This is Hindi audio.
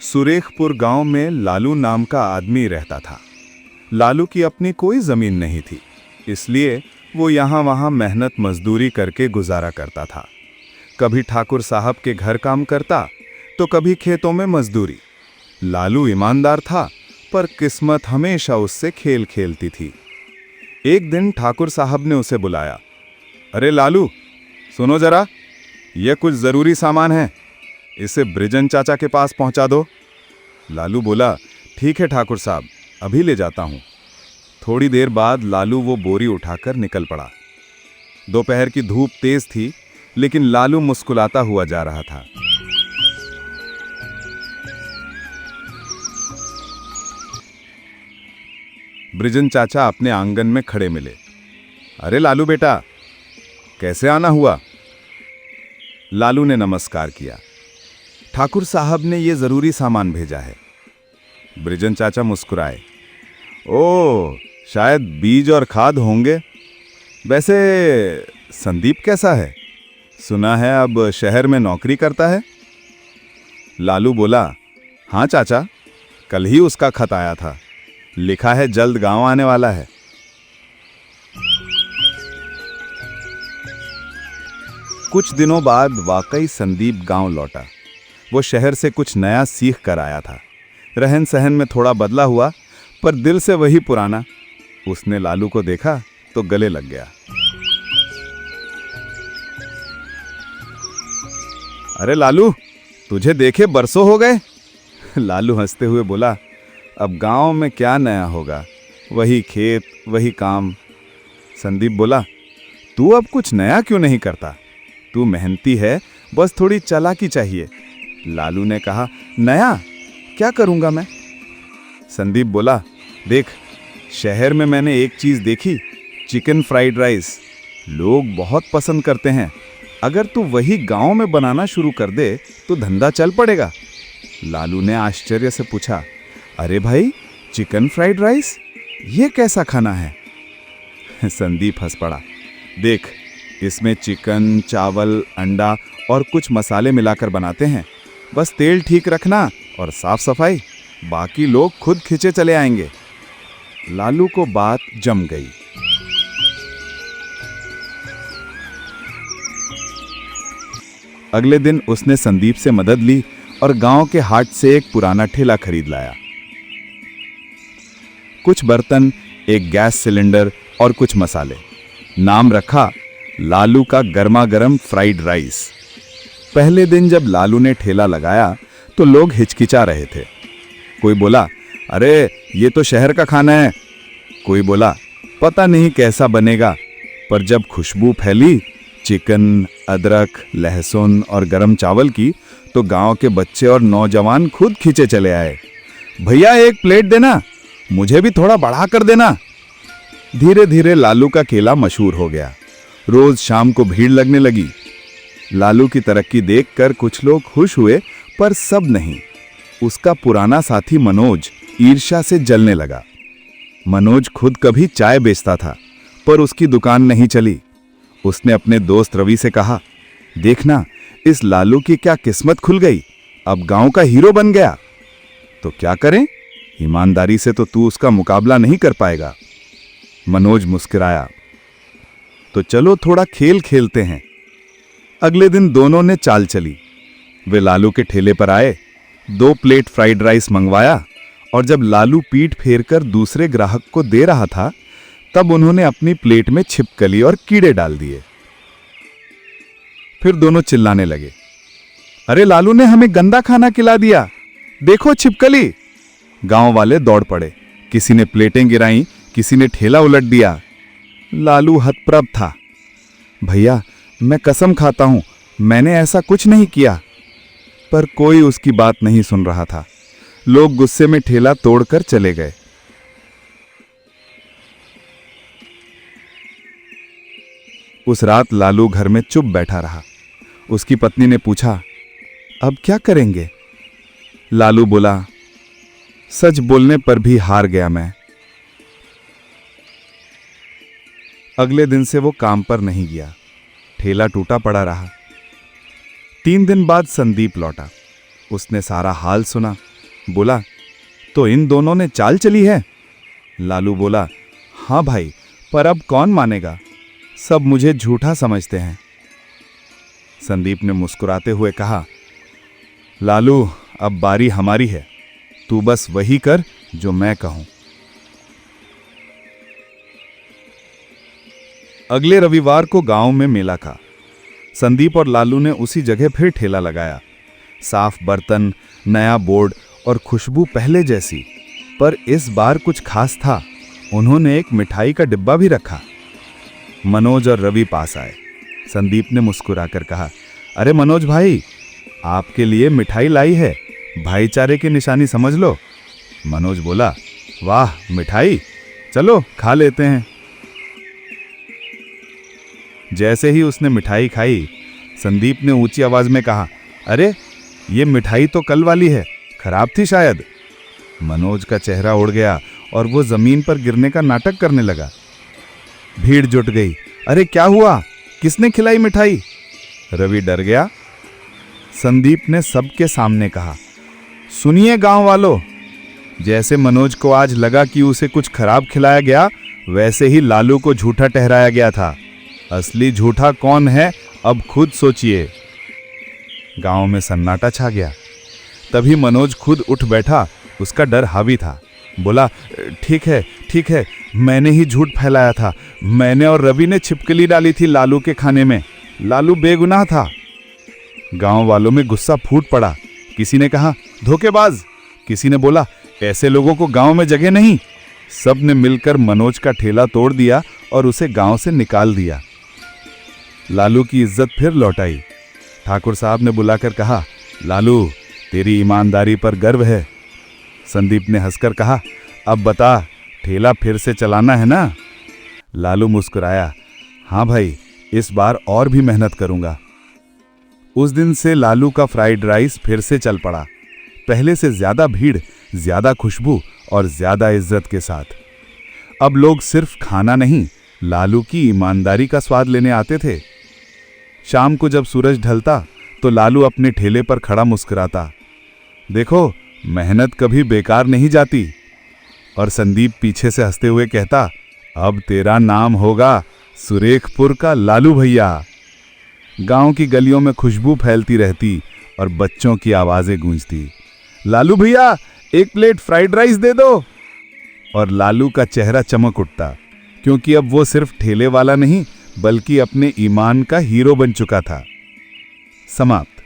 सुरेखपुर गांव में लालू नाम का आदमी रहता था। लालू की अपनी कोई जमीन नहीं थी, इसलिए वो यहाँ वहाँ मेहनत मजदूरी करके गुजारा करता था। कभी ठाकुर साहब के घर काम करता तो कभी खेतों में मजदूरी। लालू ईमानदार था, पर किस्मत हमेशा उससे खेल खेलती थी। एक दिन ठाकुर साहब ने उसे बुलाया। अरे लालू, सुनो जरा, यह कुछ जरूरी सामान है, इसे बृजन चाचा के पास पहुंचा दो। लालू बोला, ठीक है ठाकुर साहब, अभी ले जाता हूं। थोड़ी देर बाद लालू वो बोरी उठाकर निकल पड़ा। दोपहर की धूप तेज थी, लेकिन लालू मुस्कुराता हुआ जा रहा था। बृजन चाचा अपने आंगन में खड़े मिले। अरे लालू बेटा, कैसे आना हुआ? लालू ने नमस्कार किया। ठाकुर साहब ने ये जरूरी सामान भेजा है। बृजन चाचा मुस्कुराए। ओह, शायद बीज और खाद होंगे। वैसे संदीप कैसा है? सुना है अब शहर में नौकरी करता है। लालू बोला, हाँ चाचा, कल ही उसका खत आया था। लिखा है जल्द गांव आने वाला है। कुछ दिनों बाद वाकई संदीप गांव लौटा। वो शहर से कुछ नया सीख कर आया था। रहन सहन में थोड़ा बदला हुआ, पर दिल से वही पुराना। उसने लालू को देखा तो गले लग गया। अरे लालू, तुझे देखे बरसों हो गए। लालू हंसते हुए बोला, अब गांव में क्या नया होगा, वही खेत, वही काम। संदीप बोला, तू अब कुछ नया क्यों नहीं करता? तू मेहनती है, बस थोड़ी चालाकी चाहिए। लालू ने कहा, नया क्या करूंगा मैं? संदीप बोला, देख, शहर में मैंने एक चीज देखी, चिकन फ्राइड राइस। लोग बहुत पसंद करते हैं। अगर तू वही गांव में बनाना शुरू कर दे तो धंधा चल पड़ेगा। लालू ने आश्चर्य से पूछा, अरे भाई, चिकन फ्राइड राइस, ये कैसा खाना है? संदीप हंस पड़ा। देख, इसमें चिकन, चावल, अंडा और कुछ मसाले मिलाकर बनाते हैं। बस तेल ठीक रखना और साफ सफाई, बाकी लोग खुद खिंचे चले आएंगे। लालू को बात जम गई। अगले दिन उसने संदीप से मदद ली और गांव के हाट से एक पुराना ठेला खरीद लाया। कुछ बर्तन, एक गैस सिलेंडर और कुछ मसाले। नाम रखा लालू का गर्मा गर्म फ्राइड राइस। पहले दिन जब लालू ने ठेला लगाया तो लोग हिचकिचा रहे थे। कोई बोला, अरे ये तो शहर का खाना है। कोई बोला, पता नहीं कैसा बनेगा। पर जब खुशबू फैली चिकन, अदरक, लहसुन और गरम चावल की, तो गांव के बच्चे और नौजवान खुद खींचे चले आए। भैया एक प्लेट देना, मुझे भी थोड़ा बढ़ा कर देना। धीरे धीरे लालू का केला मशहूर हो गया। रोज शाम को भीड़ लगने लगी। लालू की तरक्की देखकर कुछ लोग खुश हुए, पर सब नहीं। उसका पुराना साथी मनोज ईर्ष्या से जलने लगा। मनोज खुद कभी चाय बेचता था, पर उसकी दुकान नहीं चली। उसने अपने दोस्त रवि से कहा, देखना, इस लालू की क्या किस्मत खुल गई, अब गांव का हीरो बन गया। तो क्या करें, ईमानदारी से तो तू उसका मुकाबला नहीं कर पाएगा। मनोज मुस्कुराया। तो चलो थोड़ा खेल खेलते हैं। अगले दिन दोनों ने चाल चली। वे लालू के ठेले पर आए, 2 प्लेट फ्राइड राइस मंगवाया, और जब लालू पीठ फेरकर दूसरे ग्राहक को दे रहा था, तब उन्होंने अपनी प्लेट में छिपकली और कीड़े डाल दिए। फिर दोनों चिल्लाने लगे, अरे लालू ने हमें गंदा खाना खिला दिया, देखो छिपकली। गांव वाले दौड़ पड़े। किसी ने प्लेटें गिराईं, किसी ने ठेला उलट दिया। लालू हतप्रभ था। भैया, मैं कसम खाता हूं, मैंने ऐसा कुछ नहीं किया। पर कोई उसकी बात नहीं सुन रहा था। लोग गुस्से में ठेला तोड़कर चले गए। उस रात लालू घर में चुप बैठा रहा। उसकी पत्नी ने पूछा, अब क्या करेंगे? लालू बोला, सच बोलने पर भी हार गया मैं। अगले दिन से वो काम पर नहीं गया। ठेला टूटा पड़ा रहा। 3 दिन बाद संदीप लौटा। उसने सारा हाल सुना। बोला, तो इन दोनों ने चाल चली है? लालू बोला, हाँ भाई, पर अब कौन मानेगा, सब मुझे झूठा समझते हैं। संदीप ने मुस्कुराते हुए कहा, लालू अब बारी हमारी है, तू बस वही कर जो मैं कहूं। अगले रविवार को गांव में मेला था। संदीप और लालू ने उसी जगह फिर ठेला लगाया। साफ बर्तन, नया बोर्ड और खुशबू पहले जैसी, पर इस बार कुछ खास था। उन्होंने एक मिठाई का डिब्बा भी रखा। मनोज और रवि पास आए। संदीप ने मुस्कुराकर कहा, अरे मनोज भाई, आपके लिए मिठाई लाई है, भाईचारे की निशानी समझ लो। मनोज बोला, वाह मिठाई, चलो खा लेते हैं। जैसे ही उसने मिठाई खाई, संदीप ने ऊंची आवाज में कहा, अरे ये मिठाई तो कल वाली है, खराब थी शायद। मनोज का चेहरा उड़ गया और वो जमीन पर गिरने का नाटक करने लगा। भीड़ जुट गई। अरे क्या हुआ, किसने खिलाई मिठाई? रवि डर गया। संदीप ने सबके सामने कहा, सुनिए गांव वालों, जैसे मनोज को आज लगा कि उसे कुछ खराब खिलाया गया, वैसे ही लालू को झूठा ठहराया गया था। असली झूठा कौन है, अब खुद सोचिए। गांव में सन्नाटा छा गया। तभी मनोज खुद उठ बैठा, उसका डर हावी था। बोला, ठीक है, मैंने ही झूठ फैलाया था। मैंने और रवि ने छिपकली डाली थी लालू के खाने में। लालू बेगुनाह था। गांव वालों में गुस्सा फूट पड़ा। किसी ने कहा, धोखेबाज। किसी ने बोला, ऐसे लोगों को गांव में जगह नहीं। सब ने मिलकर मनोज का ठेला तोड़ दिया और उसे गांव से निकाल दिया। लालू की इज्जत फिर लौट आई। ठाकुर साहब ने बुलाकर कहा, लालू, तेरी ईमानदारी पर गर्व है। संदीप ने हंसकर कहा, अब बता, ठेला फिर से चलाना है ना? लालू मुस्कुराया, हाँ भाई, इस बार और भी मेहनत करूंगा। उस दिन से लालू का फ्राइड राइस फिर से चल पड़ा। पहले से ज्यादा भीड़, ज्यादा खुशबू और ज्यादा इज्जत के साथ। अब लोग सिर्फ खाना नहीं, लालू की ईमानदारी का स्वाद लेने आते थे। शाम को जब सूरज ढलता तो लालू अपने ठेले पर खड़ा मुस्कुराता, देखो मेहनत कभी बेकार नहीं जाती। और संदीप पीछे से हंसते हुए कहता, अब तेरा नाम होगा सुरेखपुर का लालू भैया। गांव की गलियों में खुशबू फैलती रहती और बच्चों की आवाजें गूंजती, लालू भैया एक प्लेट फ्राइड राइस दे दो। और लालू का चेहरा चमक उठता, क्योंकि अब वो सिर्फ ठेले वाला नहीं, बल्कि अपने ईमान का हीरो बन चुका था। समाप्त।